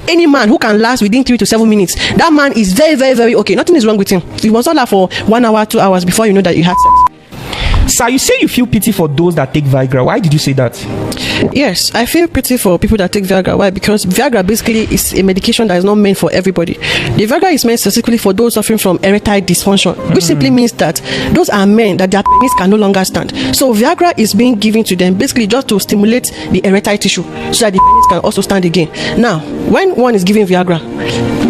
Any man who can last within 3 to 7 minutes, that man is very, very, very okay. Nothing is wrong with him. He must not last for 1 hour, 2 hours before you know that you had sex. Sir, you say you feel pity for those that take Viagra. Why did you say that? Yes, I feel pity for people that take Viagra. Why? Because Viagra basically is a medication that is not meant for everybody. The Viagra is meant specifically for those suffering from erectile dysfunction, which simply means that those are men that their penis can no longer stand. So Viagra is being given to them basically just to stimulate the erectile tissue so that the penis can also stand again. Now, when one is given Viagra,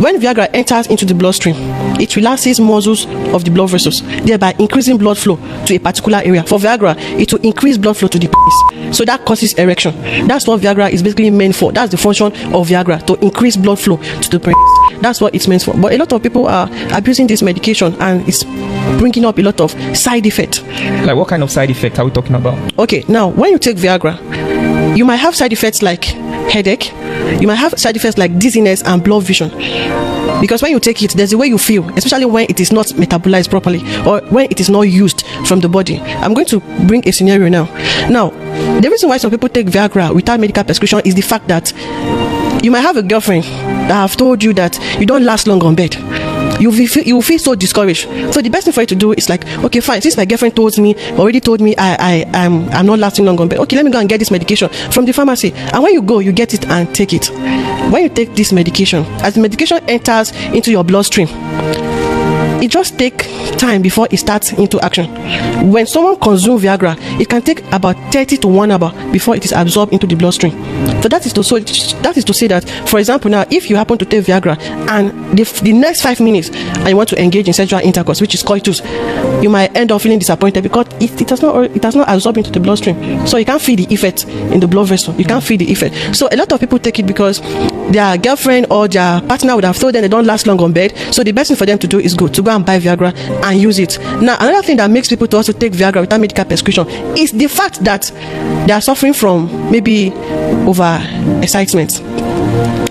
when Viagra enters into the bloodstream, it relaxes muscles of the blood vessels, thereby increasing blood flow to a particular area. For Viagra, it will increase blood flow to the penis. So that causes erection. That's what Viagra is basically meant for. That's the function of Viagra, to increase blood flow to the penis. That's what it's meant for. But a lot of people are abusing this medication and it's bringing up a lot of side effects. Like what kind of side effect are we talking about? Okay, now when you take Viagra, you might have side effects like headache. You might have side effects like dizziness and blurred vision. Because when you take it, there's a way you feel, especially when it is not metabolized properly or when it is not used from the body. I'm going to bring a scenario now. Now, the reason why some people take Viagra without medical prescription is the fact that you might have a girlfriend that have told you that you don't last long on bed. You will feel so discouraged. So the best thing for you to do is like, okay, fine, since my girlfriend already told me I'm not lasting long on bed, okay, let me go and get this medication from the pharmacy. And when you go, you get it and take it. When you take this medication, as the medication enters into your bloodstream, it just takes time before it starts into action. When someone consumes Viagra, it can take about 30 to 1 hour before it is absorbed into the bloodstream. So that is to say that, for example, now if you happen to take Viagra and the next 5 minutes and you want to engage in sexual intercourse, which is coitus, you might end up feeling disappointed because it has not absorbed into the bloodstream. So you can't feel the effect in the blood vessel. You can't feel the effect. So a lot of people take it because their girlfriend or their partner would have told them they don't last long on bed. So the best thing for them to do is to go and buy Viagra and use it. Now, another thing that makes people to also take Viagra without medical prescription is the fact that they are suffering from maybe over excitement.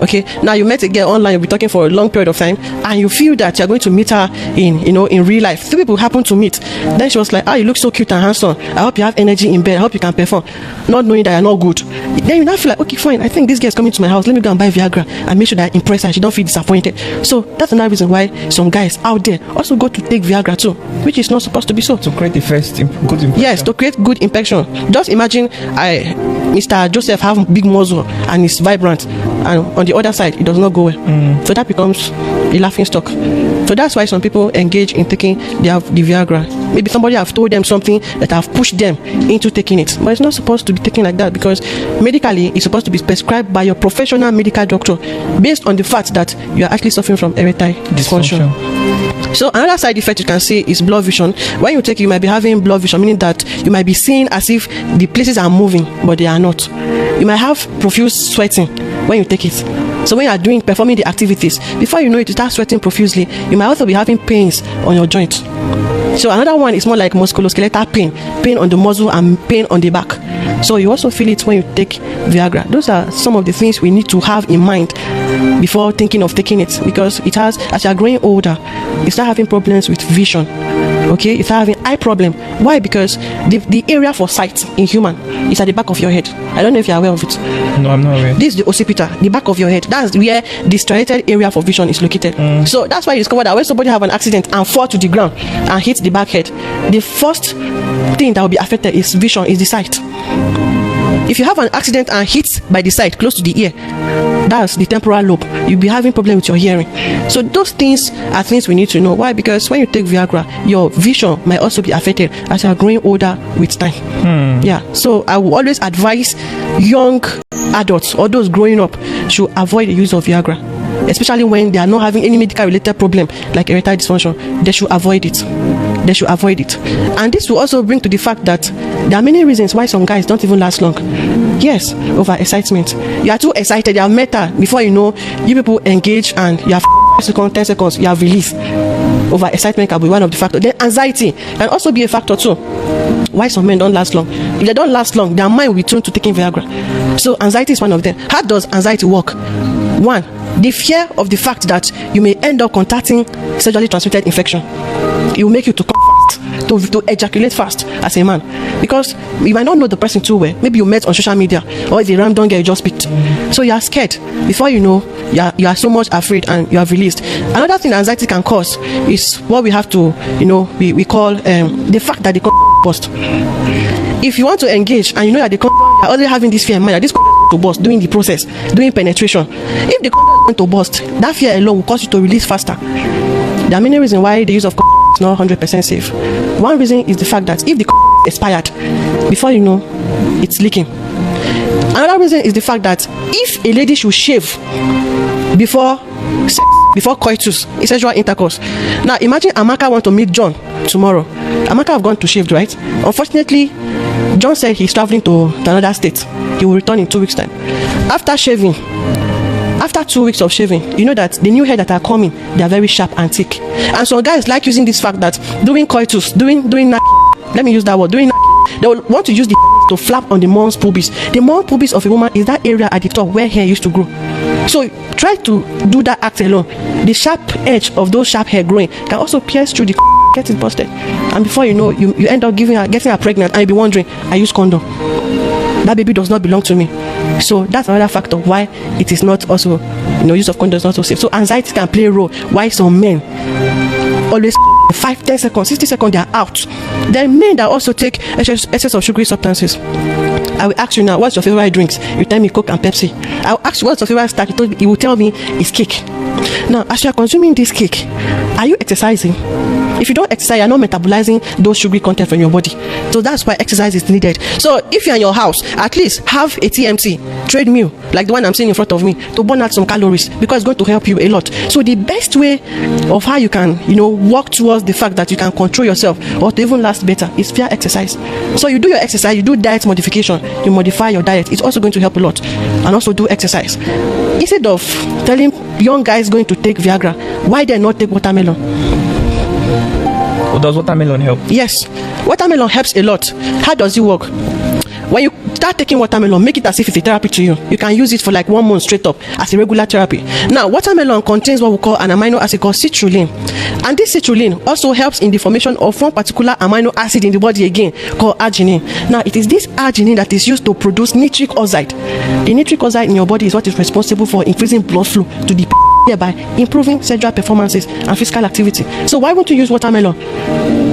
Okay, now you met a girl online, you'll be talking for a long period of time, and you feel that you're going to meet her in real life. 2 people happen to meet. Then she was like, you look so cute and handsome. I hope you have energy in bed. I hope you can perform. Not knowing that you're not good. Then you now feel like, okay, fine, I think this girl is coming to my house. Let me go and buy Viagra and make sure that I impress her. She don't feel disappointed. So that's another reason why some guys out there also go to take Viagra too, which is not supposed to be so. To create the first good impression. Yes, to create good impression. Just imagine Mr. Joseph have big muscle and is vibrant, and on the other side it does not go well. So that becomes a laughing stock. So that's why some people engage in taking the Viagra. Maybe somebody have told them something that have pushed them into taking it, but it's not supposed to be taken like that, because medically it's supposed to be prescribed by your professional medical doctor based on the fact that you are actually suffering from erectile dysfunction. So another side effect you can see is blurred vision. When you take it, you might be having blurred vision, meaning that you might be seeing as if the places are moving, but they are not. You might have profuse sweating when you take it. So when you are performing the activities, before you know it, you start sweating profusely. You might also be having pains on your joint. So another one is more like musculoskeletal pain on the muscle and pain on the back. So you also feel it when you take Viagra. Those are some of the things we need to have in mind before thinking of taking it, because it has, as you are growing older, you start having problems with vision. Okay, you start having eye problem. Why? Because the area for sight in human is at the back of your head. I don't know if you're aware of it. No, I'm not aware. This is the occipital, the back of your head. That's where the striated area for vision is located. So that's why you discover that when somebody have an accident and fall to the ground and hit the back head, the first thing that will be affected is vision, is the sight. If you have an accident and hit by the side close to the ear, that's the temporal lobe, you'll be having problem with your hearing. So those things are things we need to know. Why? Because when you take Viagra, your vision might also be affected as you are growing older with time. Yeah, so I will always advise young adults or those growing up should avoid the use of Viagra, especially when they are not having any medical related problem like erectile dysfunction. They should avoid it. And this will also bring to the fact that there are many reasons why some guys don't even last long. Yes, over excitement. You are too excited, you have met her, before you know, you people engage and you have 10 seconds, you have release. Over excitement can be one of the factors. Then anxiety can also be a factor too. Why some men don't last long? If they don't last long, their mind will be tuned to taking Viagra. So anxiety is one of them. How does anxiety work? One, the fear of the fact that you may end up contacting sexually transmitted infection. It will make you to cough. to ejaculate fast as a man, because you might not know the person too well. Maybe you met on social media, or it's a random girl you just picked, so you are scared. Before you know, you are so much afraid, and you have released. Another thing anxiety can cause is what we have to, we call the fact that the burst. If you want to engage and you know that the are already having this fear in mind that this to burst during the process, doing penetration, if the going to burst, that fear alone will cause you to release faster. There are many reasons why the use of is not 100% safe. One reason is the fact that if the expired, before you know, it's leaking. Another reason is the fact that if a lady should shave before sex, before coitus, sexual intercourse. Now imagine Amaka want to meet John tomorrow. Amaka have gone to shave, right? Unfortunately, John said he's traveling to another state. He will return in 2 weeks time. After shaving, after 2 weeks of shaving, you know that the new hair that are coming, they are very sharp and thick. And so guys like using this fact that doing coitus, doing let me use that word, doing they will want to use the to flap on the mons pubis. The mons pubis of a woman is that area at the top where hair used to grow. So try to do that act alone. The sharp edge of those sharp hair growing can also pierce through the get it busted. And before you know, you end up getting her pregnant, and you'll be wondering, I use condom. That baby does not belong to me. So that's another factor why it is not also, use of condom is not so safe. So anxiety can play a role why some men always 5, 10 seconds, 60 seconds, they are out. There are men that also take excess of sugary substances. I will ask you now, what's your favorite drinks? You tell me Coke and Pepsi. I will ask you, what's your favorite snack? You will tell me it's cake. Now, as you are consuming this cake, are you exercising? If you don't exercise, you're not metabolizing those sugary content from your body. So that's why exercise is needed. So if you're in your house, at least have a TMT treadmill, like the one I'm seeing in front of me, to burn out some calories, because it's going to help you a lot. So the best way of how you can, work towards the fact that you can control yourself or to even last better is via exercise. So you do your exercise, you do diet modification, you modify your diet. It's also going to help a lot. And also do exercise. Instead of telling young guys going to take Viagra, why they not take watermelon? Or does watermelon help? Yes, watermelon helps a lot. How does it work? When you start taking watermelon, make it as if it's a therapy to you. You can use it for like 1 month straight up as a regular therapy. Now, watermelon contains what we call an amino acid called citrulline. And this citrulline also helps in the formation of one particular amino acid in the body again, called arginine. Now, it is this arginine that is used to produce nitric oxide. The nitric oxide in your body is what is responsible for increasing blood flow to the thereby improving sexual performances and physical activity. So why won't you use watermelon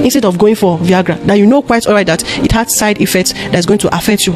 instead of going for Viagra that you know quite alright that it has side effects that's going to affect you?